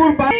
कुर्बान।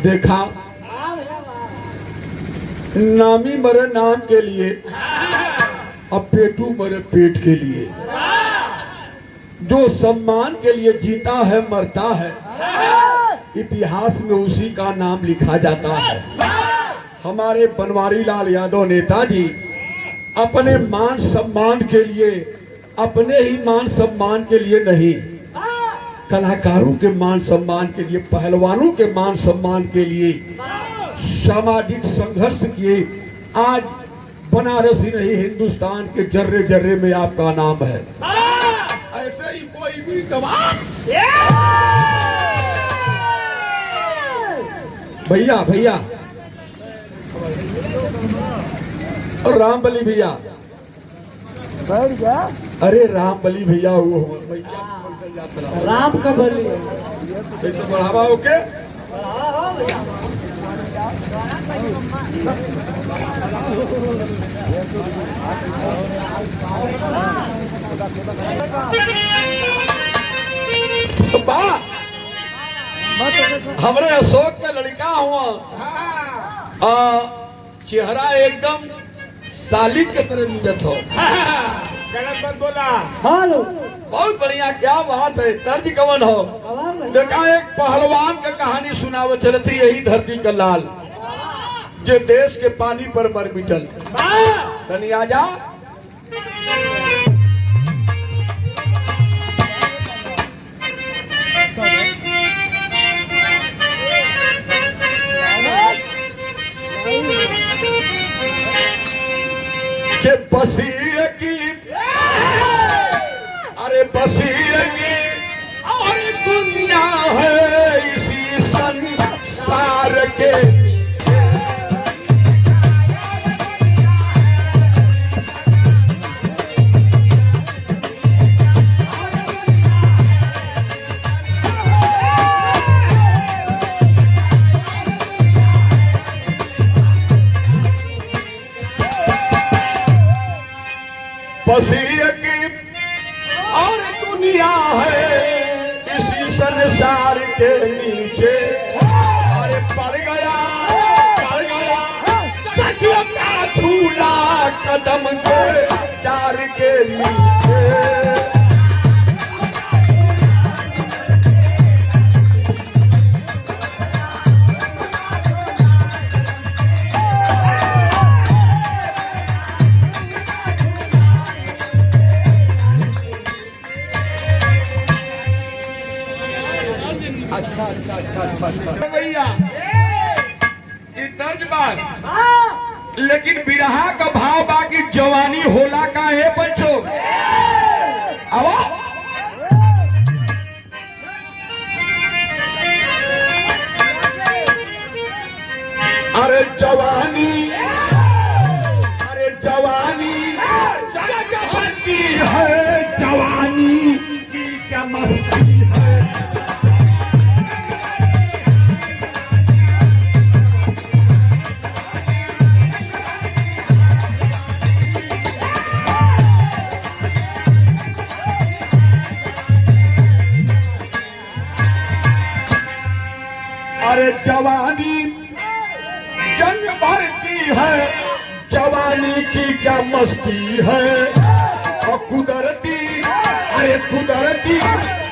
देखा, नामी मरे नाम के लिए, अब पेटू मरे पेट के लिए। जो सम्मान के लिए जीता है मरता है, इतिहास में उसी का नाम लिखा जाता है। हमारे बनवारी लाल यादव नेताजी अपने मान सम्मान के लिए, अपने ही मान सम्मान के लिए नहीं, कलाकारों के मान सम्मान के लिए, पहलवानों के मान सम्मान के लिए सामाजिक संघर्ष किए। आज बनारस ही नहीं, हिंदुस्तान के जर्रे जर्रे में आपका नाम है। ऐसे ही कोई भी जवान भैया भैया और रामबली भैया, अरे रामबली भैया वो भैया राम का बलि तो बढ़ावा ओके। तो हमरे अशोक के लड़का हुआ, चेहरा एकदम सालिद के तरह मिलत हो। गलत मत बोला। हेलो, बहुत बढ़िया, क्या बात है। तर्ज कवन हो? देखा, एक पहलवान का कहानी सुनावे चलती, यही धरती का लाल जो देश के पानी पर मर मिटल। तनी आजा। के बसीर की, अरे बसीर की और दुनिया है इसी संसार के। पसीर की और दुनिया है इसी संसार के नीचे। अरे पड़ गया सदियों का झूला कदम के चार के नीचे। अच्छा भैया ये दर्ज बात, लेकिन बिरहा का भाव बाकी जवानी होला का है बच्चों। अब अरे जवानी जवानी है, जवानी की क्या मस्ती है। अरे जवानी जंग भरती है, जवानी की क्या मस्ती है। और कुदरती अरे कुदरती है।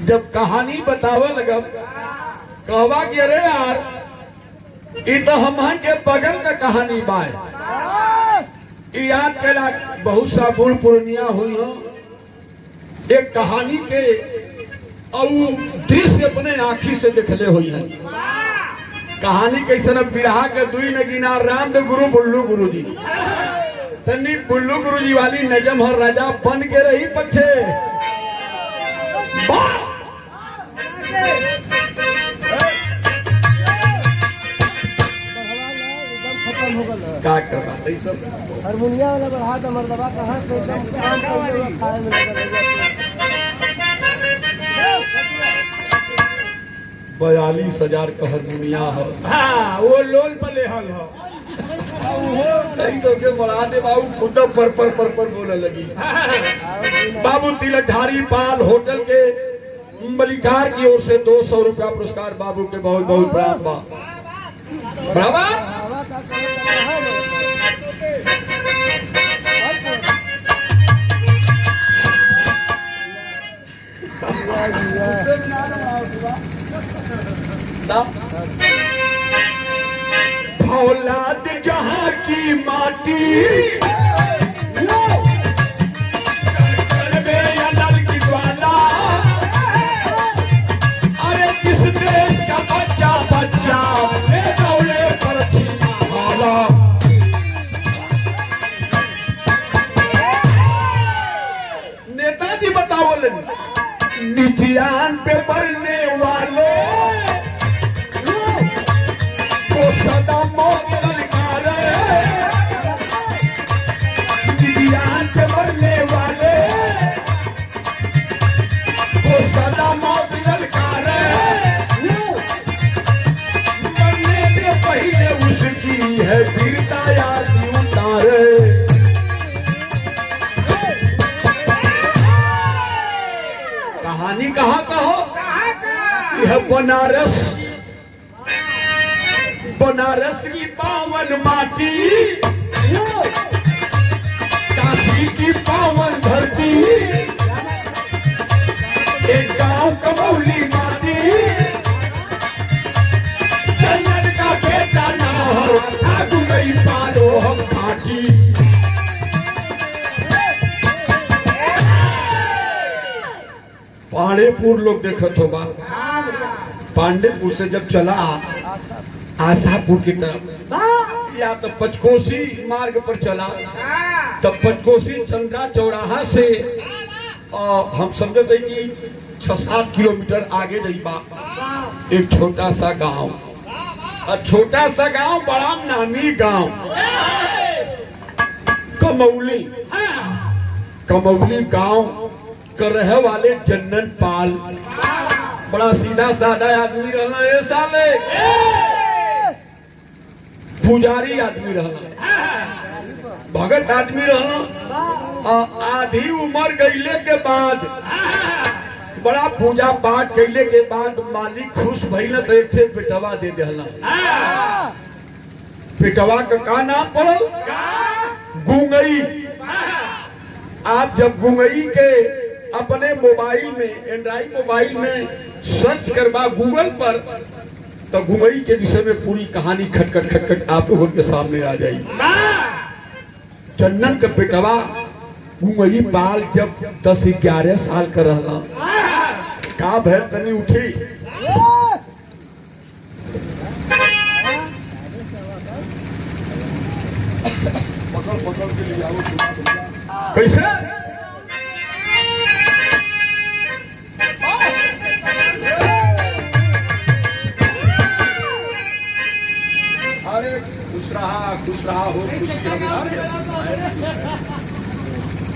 जब कहानी बतावे लगा कहवा कि अरे यार ये तो हमन के बगल का कहानी बाय याद केला। बहुत सा बूढ़ पूर्णिया हुई हो एक कहानी के और दृश्य अपने आँखी से देखले हुई है। कहानी कैसे बिरहा के दुई में गिना राम दे गुरु बुल्लू गुरु जी तन्नी बुल्लू गुरु जी वाली नजम हर राजा बन के रही पक्षे। क्या कर रहा है हारमोनिया वाला बढ़ा दो मर्दबा कहाँ से एकदम खाए में लगा। 42,000 का हारमोनिया है। हाँ वो लोन पर ले हल हो तो के बढ़ा दे बाबू खुद पर बोले लगी। बाबू तिलकधारी पाल होटल के मलिकार की ओर से 200 रुपया पुरस्कार बाबू के बहुत बहुत प्रणाम बा। फौलाद जहाँ की माटी की ज्वाला। अरे किस देश का बच्चा बच्चा दौड़े पर वाला। नेताजी बताओ निधियान पे बढ़ने वाले को सदा मौत ललकारे। निधियान पे बढ़ने वाले को सदा मौत ललकारे। मरने से पहले उसकी है वीरता याद उतारे। कहानी कहाँ का हो? यह बनारस की पावन माटी, काशी की पावन धरती, एक गांव कमौली माटी। जन्नत का बेटा ना हो आगू गई पालो हम घाटी। पांडेपुर लोग देखत होगा। पांडेपुर से जब चला आशापुर की तरफ या तो पंचकोशी मार्ग पर चला तब पंचकोशी चंद्रा चौराहा से हम समझते कि 6-7 किलोमीटर आगे जाइबा एक छोटा सा गांव। और छोटा सा गांव बड़ा नामी गांव। कमौली कमौली गांव कर रहे वाले जन्नन पाल बड़ा सीधा साधा आदमी रहना ये साले पुजारी आदमी रहना भगत आदमी रहना आधी उम्र गईले के बाद बड़ा पूजा पाठ कैले के बाद मालिक खुश भइल तो एक से पिटवा दे देला पिटवा का नाम पड़ल गुंगई। आप जब गुंगई के अपने मोबाइल में एंड्रॉइड मोबाइल में सर्च करवा गूगल पर तो गुंगई के विषय में पूरी कहानी खटखट खटखट आप लोगों के सामने आ जाएगी। चन्नन का पिटवा गुंगई पाल जब 10-11 साल का रहना का भैर तनी उठी पकड़ के ले आओ कैसे अरे खुश रहा हो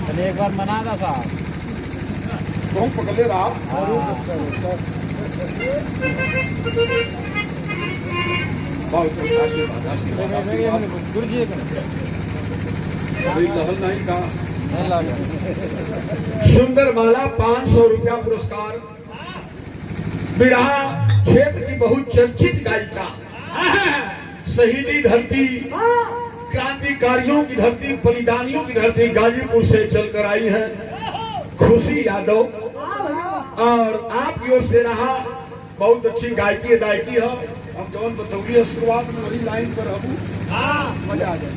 खुशी एक बार मना था साहब तुम पकड़े रहा गुरु जी नहीं कहा सुंदर माला 500 रुपया पुरस्कार बिरहा क्षेत्र की बहुत चर्चित गायिका शहीदी धरती क्रांतिकारियों की धरती बलिदानियों की धरती गाजीपुर से चलकर आई है खुशी यादव और आप की ओर से रहा बहुत अच्छी गायकी अदायकी है। हम जौन बतौली शुरुआत में वही लाइन पर रहूं मजा आ जाए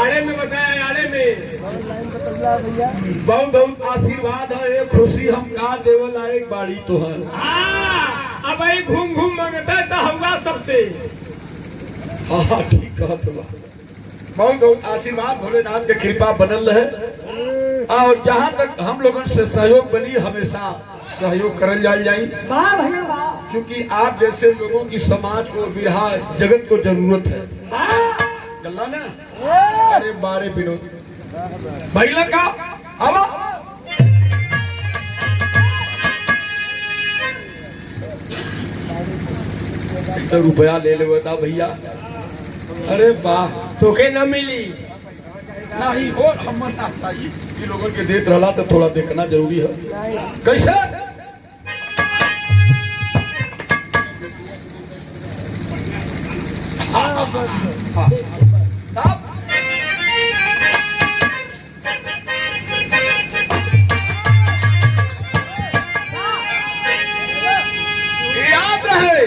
आड़े में बताया आड़े में बहुत बहुत आशीर्वाद है ये खुशी हम का देवल आए बाड़ी तो है अब आई घूम घूम मंगता तो होगा सबसे हाँ ठीक कहा बहुत बहुत आशीर्वाद भोलेनाथ की कृपा बनल रहे और जहाँ तक हम लोगों से सहयोग बनी हमेशा सहयोग करल जाए क्योंकि आप जैसे लोगों की समाज को बिरहा जगत को जरूरत है चलना ना अरे बारे विनोद भाई लगा अब रुपया ले ले बता भैया अरे वाह तोके न मिली नहीं हो हम चाहिए ये लोगों के देख रहा तो थोड़ा देखना जरूरी है कैसे याद रहे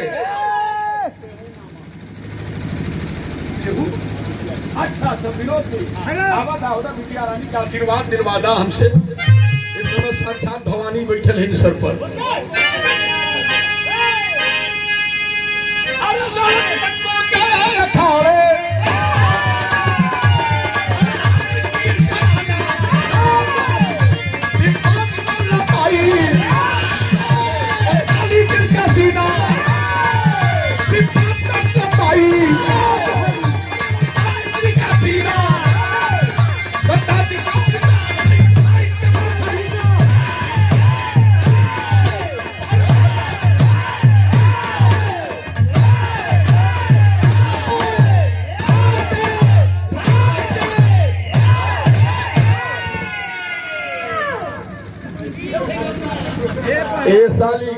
अच्छा सब विरोध बिटिया रानी का आशीर्वाद दिलवादा हमसे इस समय साक्षात भवानी बैठल है सर पर ए साली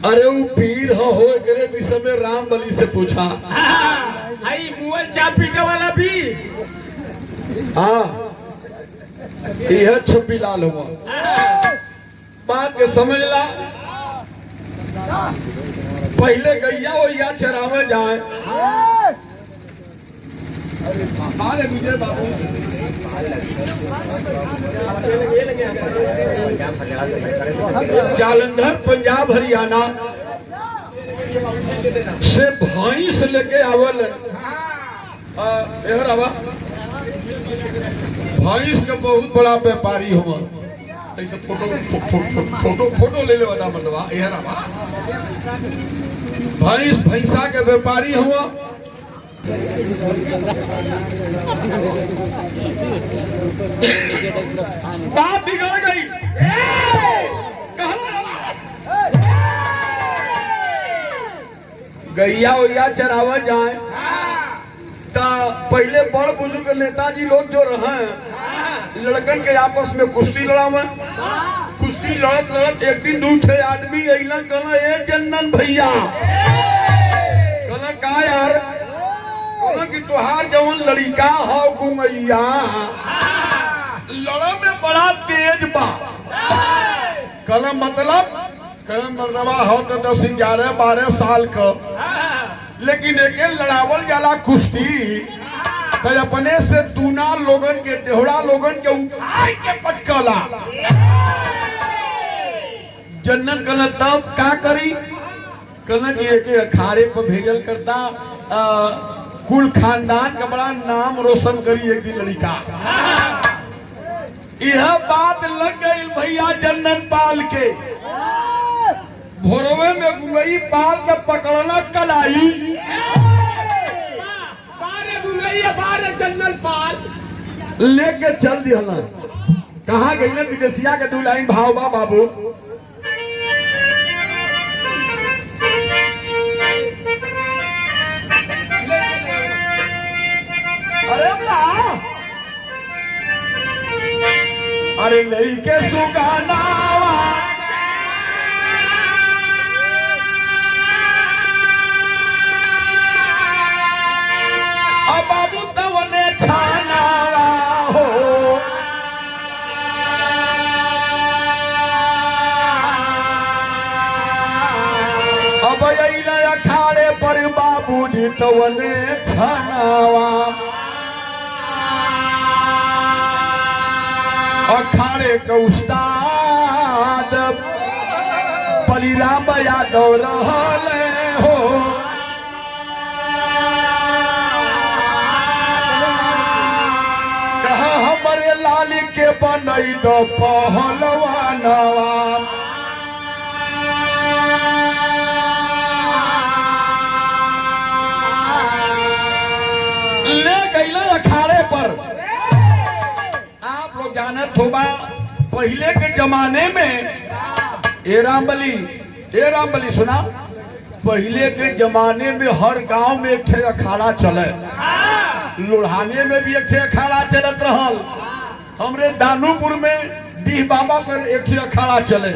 अरे वो पीर हो एकरे विषय में राम बलि से पूछा आई मुअल चा पीने वाला भी हाँ यह छुपी लाल हुआ बात के समझ ला पहले गैया वो या चरावे जाए अरे विजय बाबू जालंधर पंजाब हरियाणा से भैंस लेके आवल भैंस का बहुत बड़ा व्यापारी हुआ ऐसे फोटो ले ले बता मतलब भैंस भैंसा के व्यापारी हुआ बात बिगड़ गई। गैया उया चरावा जाए तो पहले बड़ बुजुर्ग नेताजी लोग जो रहे लड़कन के आपस में कुश्ती लड़ावे। कुश्ती लड़त लड़त एक दिन दूसरे आदमी अइलन कहला ए जन्नन भैया कहला का यार कहला कि तुहार जवन लड़का हो गुमैया लड़ा में बड़ा तेज बा। कहला मतलब कहला मर्दवा हो तो 10, 11, 12 साल का लेकिन एक लड़ावल जाला कुश्ती तो अपने से दूना लोगन के देहड़ा लोगन के उठाई के पटकला। जन्नत कहला तब का करी कहला कि एक अखाड़े पर भेजल करता कुल खानदान का बड़ा नाम रोशन करी एक दिन लड़का। यह बात लग गई भैया जन्नत पाल के। भोरवे में गुंगई पाल के पकड़ना कलाई बारे जन्नत पाल लेके चल दिया। कहाँ गई विदेशिया के 2 लाइन भाव बा बाबू। अरे अरे लड़के सुगाना बाबू तवने छाना हो अब अखाड़े पर बाबूजी तवने छानावा अखाड़े का उस्ताद बलिराम यादव रहले हो। हमारे लाल के बनई दो पहलवानवा ले गईला अखाड़े पर। आप लोग जानत होगा पहले के जमाने में ए रामबली सुना पहले के जमाने में हर गांव में एक अखाड़ा चले। लोढ़ाने में भी एक अखाड़ा चलत रहल। हमरे दानूपुर में डीह बाबा पर एक अखाड़ा चले।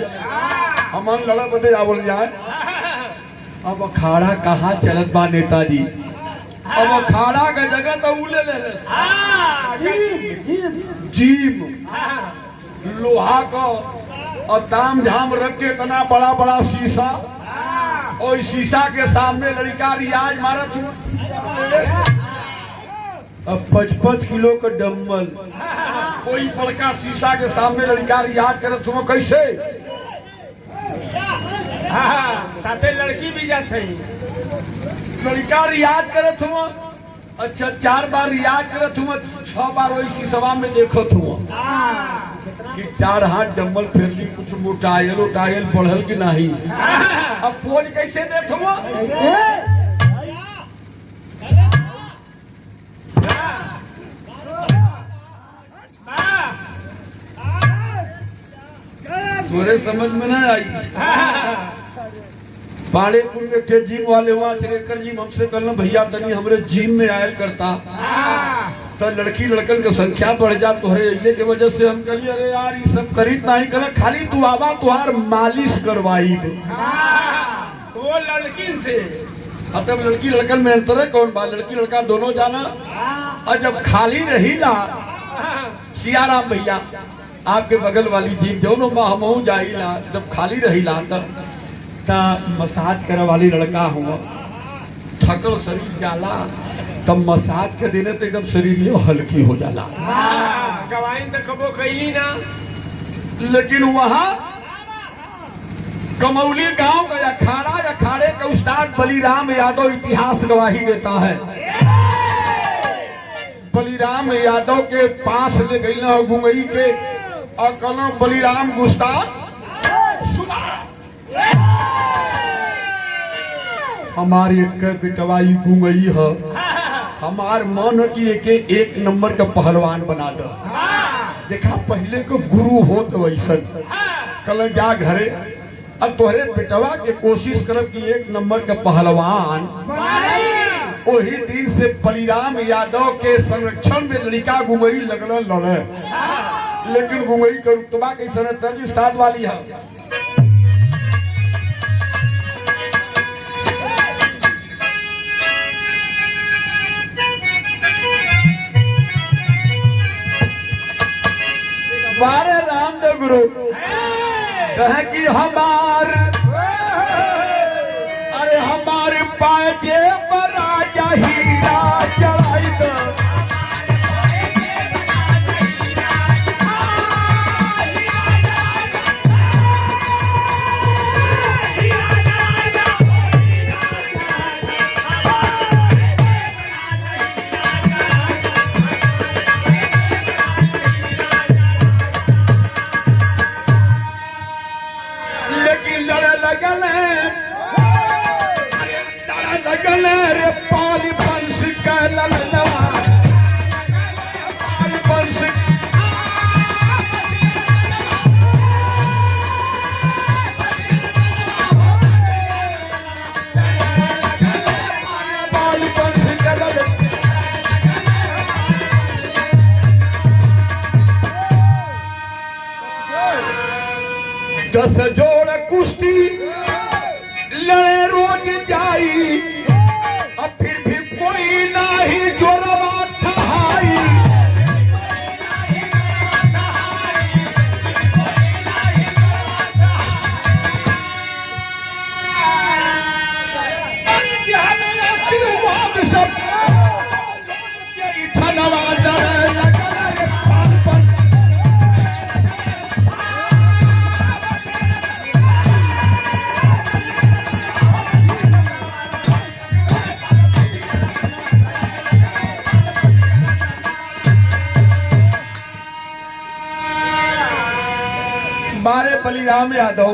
हमन लड़ा बदे आवल जाए। अब अखाड़ा कहाँ चलत बा नेताजी। अब अखाड़ा का जगह तो उले ले जीम लोहा का और ताम झाम रख के इतना बड़ा बड़ा शीशा और शीशा के सामने लड़का रियाज मारत अब 55 किलो का डम्बल कोई बड़का शीशा के सामने लड़का रियाज करत तुम कैसे। साथे लड़की भी जाते लड़का रियाज करत तुम अच्छा 4 बार रियाज करत तुम 6 बार वही शीशवा में देखो तुम कि 4 हाथ डम्बल फेरली कुछ मोटायल उटायल बढ़ल की नहीं। अब फोन कैसे देखो तोरे समझ में ना आई। बाड़ेपुर में थे जिम वाले वहाँ श्रेकर जी हमसे कहना भैया तनी हमरे जिम में आयल करता तो लड़की लड़कन की संख्या बढ़ जा तोहरे अइले के वजह से हम कहिए अरे यार ये सब करीत नहीं कर खाली तू आवा तुहार मालिश करवाई दे वो लड़की से। अब तब लड़की लड़कन में अंतर है कौन बा लड़की लड़का दोनों जाना। और जब खाली रही ला सियाराम भैया आपके बगल वाली जिम जो हम जाइला जब खाली रही ला तब मसाज करे वाली लड़का हुआ थकल शरीर जाला तब मसाज के देने तो एकदम शरीर हल्की हो जाला। गवाइन तो कबो कही ना। लेकिन वहाँ कमौली गांव का अखाड़े का उस्ताद बलिराम यादव इतिहास गवाही देता है। बलिराम यादव के पास ले गई ना घुंगई के और कहना बलिराम उस्ताद हमारी एक बिटवाई घुंगई है हमार मन की एक नंबर का पहलवान बना दो। देखा पहले को गुरु हो तो वैसन कल जा घरे अब तोहरे बेटवा के कोशिश करब कि एक नंबर का पहलवान। वही दिन से बलिराम यादव के संरक्षण में लड़का गुंगई लगल लड़े, लेकिन गुंगई का रुतबा कैसे तर्ज साथ वाली है। बारे रामदेव गुरु कहे कि अरे हमारे पाजे पर आजा हीरा चढ़ाई दो। रे पाली बंश का ललनवा पाली बंश पाली बंश का ललन। दस जोड़ कुश्ती लड़े रोज जाई, अब फिर भी कोई नहीं जोरवा ठहाई। बारे बलिराम यादव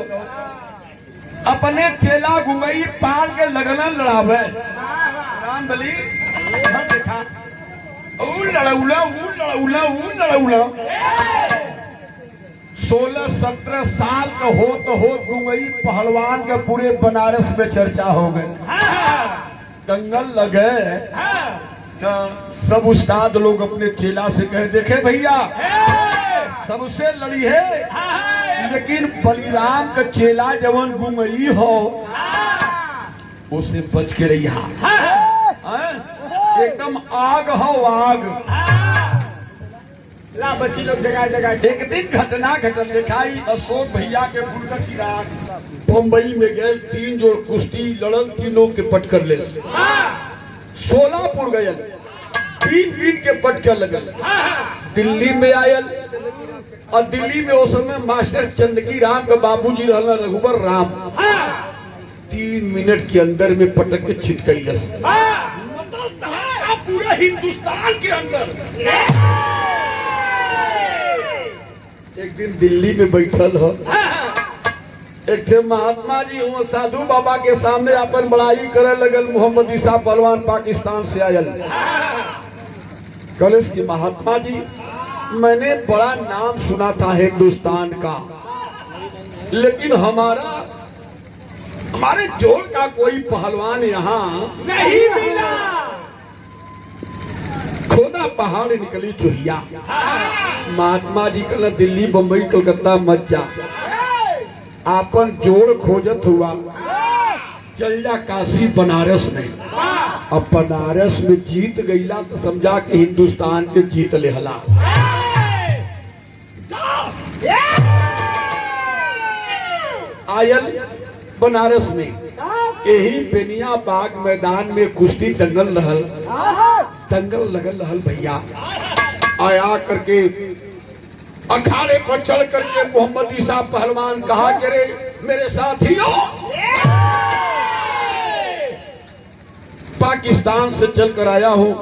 अपने चेला गुंगई पाल के लगना लड़ावे। राम बलि देखा लड़ौला 16-17 साल का हो गुंगई पहलवान का पूरे बनारस में चर्चा हो गए। दंगल लगे तो सब उस्ताद लोग अपने चेला से कहे देखे भैया सबसे लड़ी है, लेकिन बलिराम का चेला जवन गुंगई हो उसे बच के रही। एकदम आग हो आग। ला बच्ची लोग जगह एक दिन घटना घटल दिखाई। अशोक भैया के फूल का चिराग बम्बई में गए, 3 जोड़ कुश्ती लड़ल, तीनों के पट कर ले। सोलापुर गए, 3 के पट कर लगल। दिल्ली में आयल और दिल्ली में उस समय मास्टर चंदगी राम का बाबूजी रहना रघुबर राम 3 मिनट के अंदर में पटक के छिटकई। पूरा हिंदुस्तान के अंदर एक दिन दिल्ली में बैठल हो, एक महात्मा जी हुआ साधु बाबा के सामने अपन बड़ाई करे लगल। मोहम्मद ईसा पहलवान पाकिस्तान से आयल। कल की महात्मा जी मैंने बड़ा नाम सुना था हिंदुस्तान का, लेकिन हमारे जोड़ का कोई पहलवान यहाँ नहीं मिला। खोदा पहाड़ निकली चुहिया। महात्मा जी कल दिल्ली बम्बई कोलकाता मत जा, आपन जोड़ खोजत हुआ चल जा काशी बनारस में। अब बनारस में जीत गईला तो समझा कि हिंदुस्तान के जीत लेहला। आयल बनारस में यही बेनिया बाग मैदान में कुश्ती दंगल लगल रहल भैया। आया करके अखाड़े पर चढ़ करके मोहम्मद ईसा पहलवान कहा कि रे मेरे साथियों, पाकिस्तान से चल कर आया हूँ,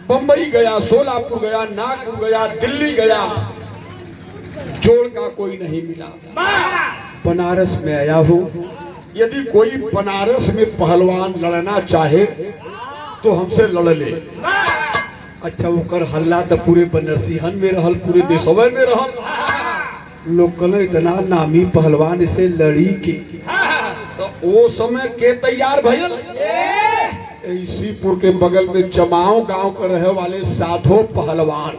बम्बई गया, सोलापुर गया, नागपुर गया, दिल्ली गया, जोड़ का कोई नहीं मिला। बनारस में आया हूँ, यदि कोई बनारस में पहलवान लड़ना चाहे तो हमसे लड़ ले। अच्छा ओकर हल्ला तो पूरे बनरसिंहन में रहल, पूरे देशवे में रहल। लोग कहले इतना नामी पहलवान से लड़ी के, तो वो समय के तैयार भइल। इसीपुर के बगल में जमाओ गांव के रहे वाले साधो पहलवान,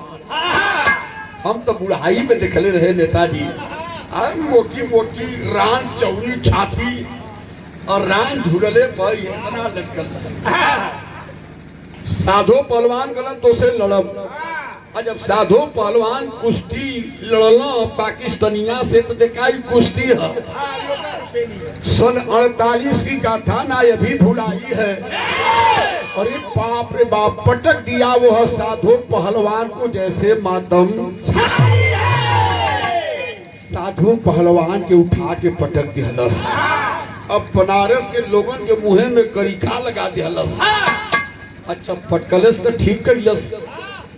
हम तो बुढ़ाई में देखले रहे नेताजी। और मोटी मोटी रान चौड़ी छाती और रान झुलले पर इतना लटकल। साधो पहलवान गला तो से लड़ब। और जब साधो पहलवान कुश्ती लड़ला पाकिस्तानिया से तो देखा कुश्ती है। सन 48 की गाथा ना अभी भुलाई है। अरे बाप रे बाप, पटक दिया वो साधो पहलवान को जैसे मातम। साधु पहलवान के उठा के पटक दिहलस। अब बनारस के लोगन के मुंह में करीखा लगा दिहलस। अच्छा पटकलस तो ठीक करिलस।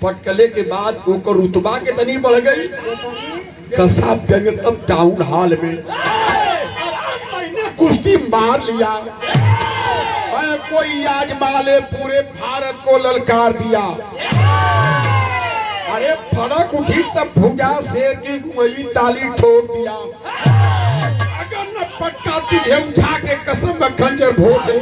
पटकले के बाद ओकर रुतबा के तनी बढ़ गई। कसाब गए तब टाउन हॉल में कुश्ती मार लिया। कोई आजमा ले, पूरे भारत को ललकार दिया। अरे फड़क उठी तब भुजा शेर की वही ताली ठोक दिया। अगर न पटका तुझे उठा के कसम में खंजर भोग दे।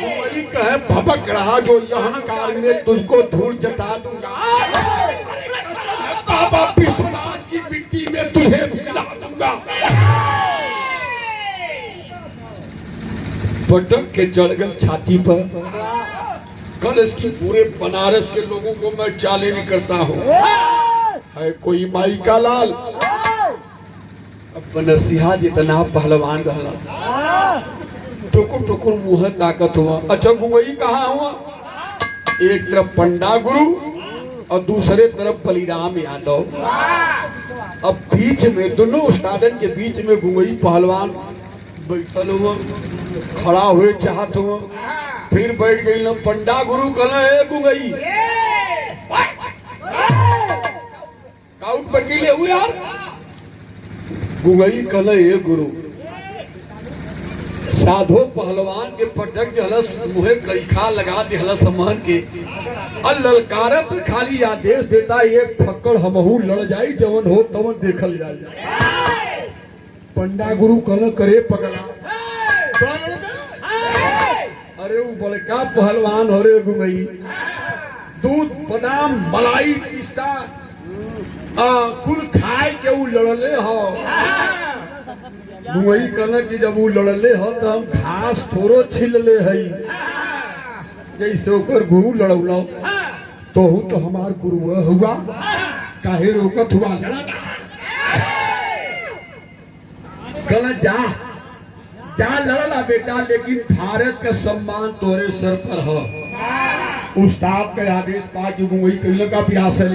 वही कहे भबक रहा जो यहाँ कार में तुझको धूल जता दूंगा। बाबा विश्वनाथ की मिट्टी में तुझे मिला दूंगा। पटक के चढ़ गए छाती पर। कल इसकी पूरे बनारस के लोगों को मैं चाले नहीं करता हूँ। है कोई माई का लाल। अब बनरसिंहा जितना पहलवान रहला, टुकुर टुकुर मुँह ताकत हुआ। अच्छा गुंगई कहाँ हुआ? एक तरफ पंडा गुरु और दूसरे तरफ बलिराम यादव। अब बीच में दोनों उस्तादन के बीच में गुंगई पहलवान बैठल हुआ, खड़ा हुए चाहत हुआ। फिर बैठ गई ना। पंडा गुरु कहना है गुंगई काउट पकीले हुए यार। गुंगई कहना है गुरु। साधो पहलवान के पटक दिहलस, मुहे कईखा लगा दिहलस मान के। और ललकारत खाली आदेश देता एक फक्कड़ हमहू लड़ जाई, जवन हो तवन देखल जाए। पंडा गुरु कहना करे पगला। अरे वो बड़का पहलवान हो रे गुंगई, दूध बादाम मलाई पिस्ता कुल खाए के वो लड़ले हो। गुंगई कहना कि जब वो लड़ले हो तो हम घास थोड़ो छिलले है। जैसे ओकर गुरु लड़ौला तो हूँ तो हमार गुरु हुआ, काहे रोकत हुआ। कहना जा जा लड़ला बेटा, लेकिन भारत का सम्मान तोरे सर पर है। उस्ताद का आदेश पा जो वही कहने का प्रयास है।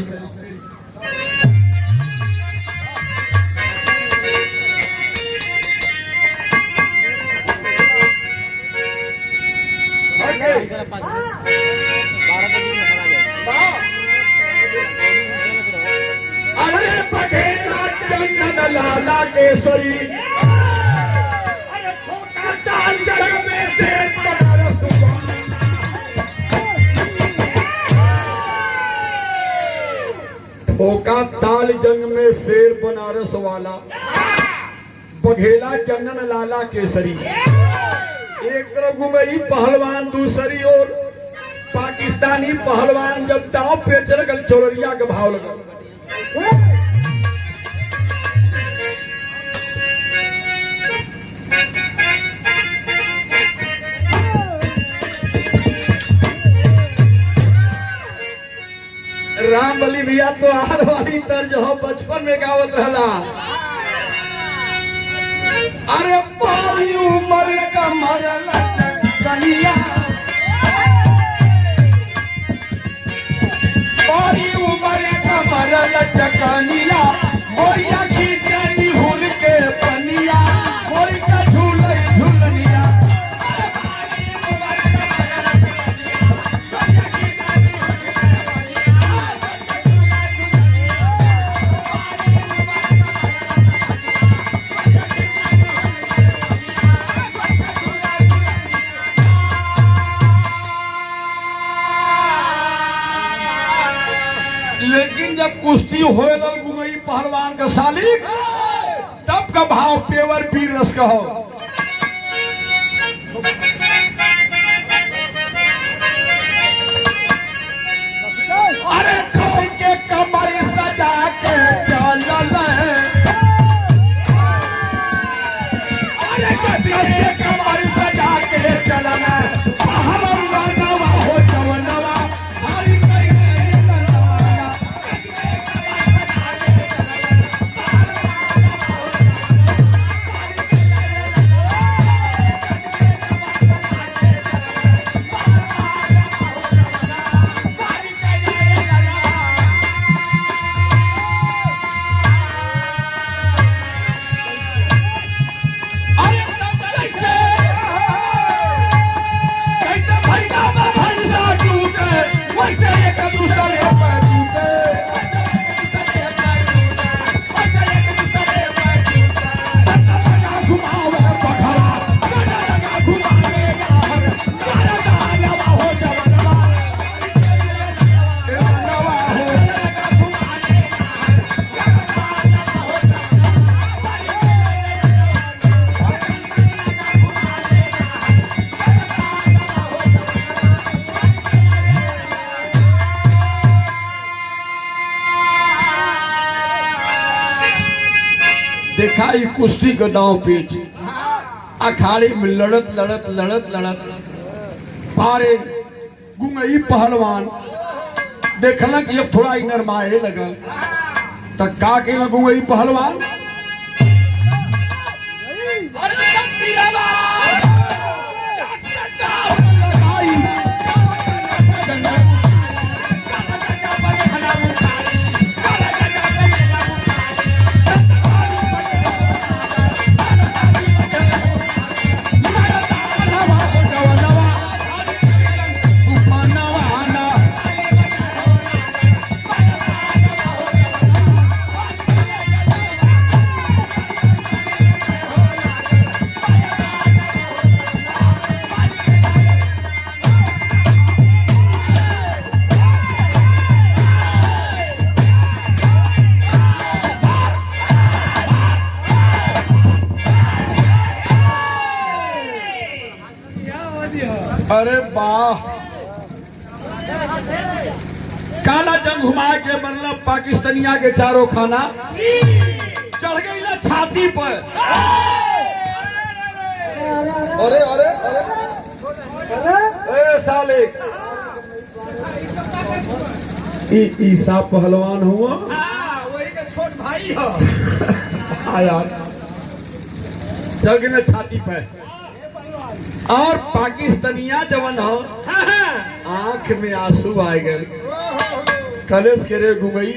अरे बघेला चंदन लाला केसरी, ताल जंग में शेर बनारस ठोका। ताल जंग में शेर बनारस वाला, बघेला चंदन लाला केसरी। एक तरफ गुंगई पहलवान, दूसरी ओर पाकिस्तानी पहलवान। जब दांव पे चल गल चोरिया के भाव लगा। राम बली भैया तो आर वाली तर्ज हो बचपन में गावत रहला। अरे पारी उमर का मरल कनिया, पारी उमर का मरल चकनिया। मोरिया की जानी हुल के पनिया, मोरी का झूले झूलनिया। जब कुश्ती होए लग गुंगई पहलवान का साली तब का भाव पेवर पी रस का हो। अरे कौन के कमर सजा के चलल है, अरे के कमर सजा के चलल है, हमारा नवा हो जवनवा हरी कहीं नवा। देखा ये कुश्ती का दांव पेच अखाड़े में लड़त लड़त लड़त लड़त पारे गुंगई पहलवान देखला कि अब थोड़ा ही नरमाए लगा तक का के गुंगई पहलवान अरे वाह काला जंग घुमा के मतलब पाकिस्तानिया के चारों खाना चढ़ गई ना छाती पर। अरे अरे अरे साले ईसा पहलवान हुआ वही का छोट भाई हो। यार चढ़ गई ना छाती पर और पाकिस्तानिया जवन हो आंख में आंसू आ गए। कलेश के रे घुमई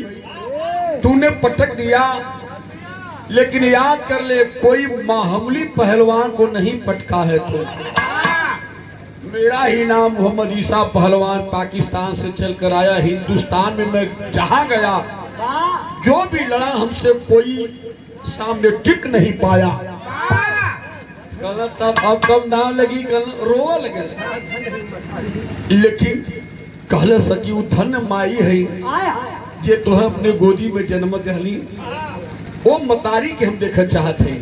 तूने पटक दिया लेकिन याद कर ले कोई मामूली पहलवान को नहीं पटका है तो मेरा ही नाम मोहम्मद ईसा पहलवान पाकिस्तान से चलकर आया हिंदुस्तान में मैं जहां गया जो भी लड़ा हमसे कोई सामने टिक नहीं पाया। तब अब कब नाम लगी रोवा लगे लेकिन कहले सकी धन माई है जे तो अपने गोदी में जन्म दहली वो मतारी के हम देखना चाहते हैं।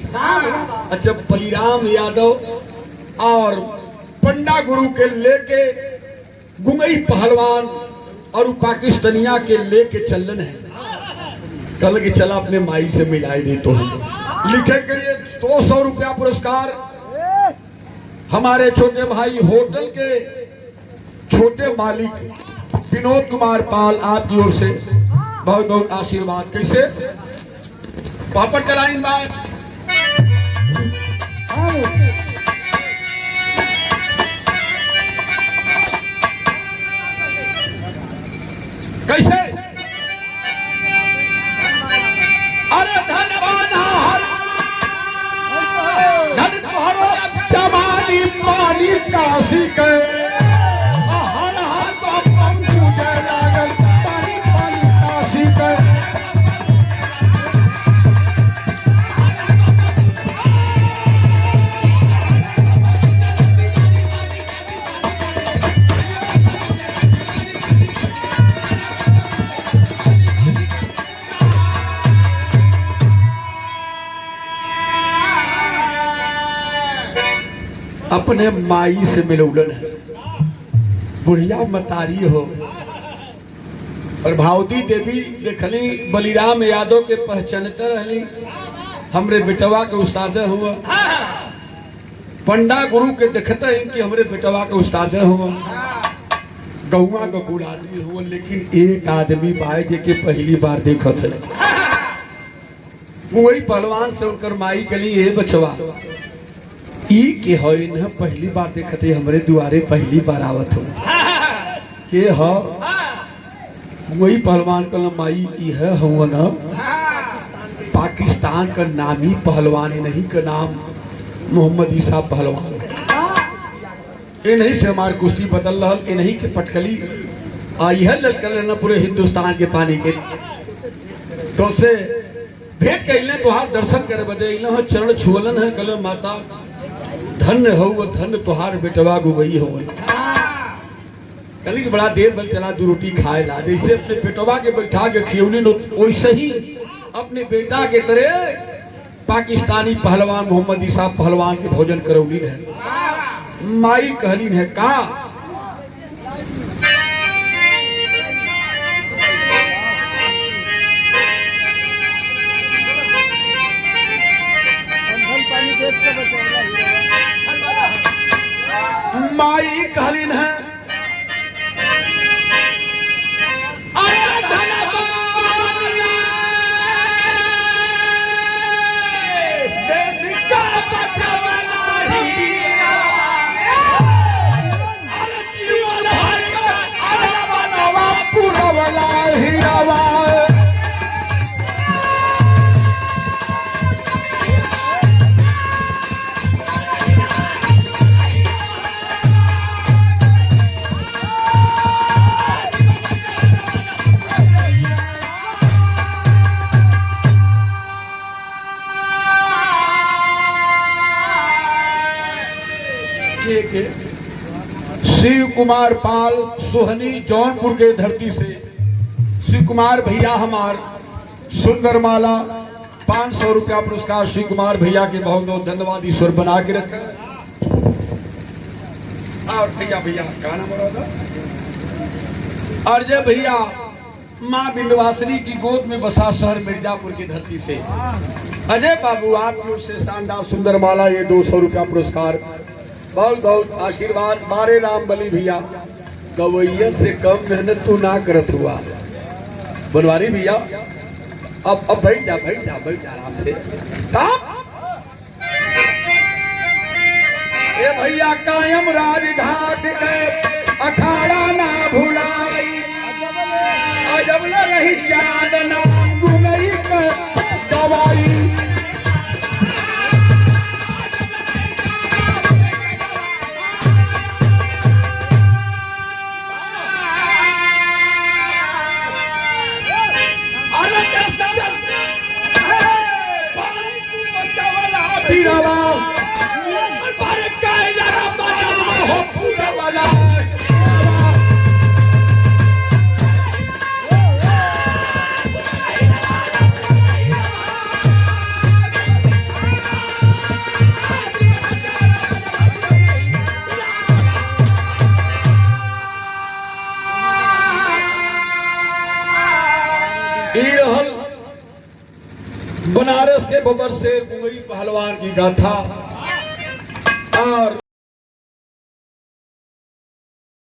अच्छा बलिराम यादव और पंडा गुरु के लेके गुंगई पहलवान और पाकिस्तानिया के लेके चलन है कल की चला अपने माई से मिलाई दे तो लिखे के लिए 200 रुपया पुरस्कार हमारे छोटे भाई होटल के छोटे मालिक विनोद कुमार पाल आपकी ओर से बहुत बहुत आशीर्वाद। कैसे पापड़ चलाइन बात कैसे अरे धन्यवाद धन तोहरो जवानी पानी काशी के हर हर बम पूजे लागल पानी पानी काशी के। अपने माई से मिलौलन है। बुढ़िया मतारी हो और भावती देवी देखली बलिराम यादव के पहचानते रहली, हमरे बेटवा के उस्ताद हुआ। पंडा गुरु के देखते हैं कि हमरे बेटवा के उस्ताद हुआ। गौवा का कुल आदमी हुआ, लेकिन एक आदमी बाय जे के पहली बार देखत है। वही पहलवान से उनकर माई कली ये बचवा ई के हो न पहली बार देखते हमरे दुआरे पहली बार आवत हो के हो। वही पहलवान कल माई ई है हुआ न पाकिस्तान का नामी पहलवान, नहीं का नाम मोहम्मद ईसा पहलवान। ये नहीं से हमारे कुश्ती बदल रहा, ये नहीं के पटकली आई है ललकर लेना पूरे हिंदुस्तान के पानी के। तो से भेंट कैले तुहार दर्शन करे बदे हो, चरण छुअलन है कल माता धन्य हो धन्य तुहार बेटवा गुगई हो। कल की बड़ा देर बल चला दू रोटी खाए ला, जैसे अपने बेटवा के बैठा के खियौली वैसे ही अपने बेटा के तरह पाकिस्तानी पहलवान मोहम्मद ईसा पहलवान के भोजन करौली है। माई कहली है का माई कहलीन है शिव कुमार पाल सोहनी जौनपुर के धरती से शिव कुमार भैया हमार सुंदर माला 500 रुपया पुरस्कार शिव कुमार भैया के बहुत बहुत धन्यवाद, ईश्वर बना के रखे। और भैया क्या नाम बोला था? अजय भैया माँ विंध्यवासिनी की गोद में बसा शहर मिर्जापुर की धरती से अजय बाबू आपकी ओर से शानदार सुंदर माला, ये 200 रुपया पुरस्कार, बहुत बहुत आशीर्वाद। मारे राम बली भैया गवैया से कम मेहनत तू ना करत हुआ। बनवारी भैया अब बैठ जा आराम से। ए भैया कायम राजघाट के अखाड़ा ना भुलाई, अजब रही चांद नाम गुगई के दवाई। बनारस के बबर से मुगई पहलवान की गाथा। और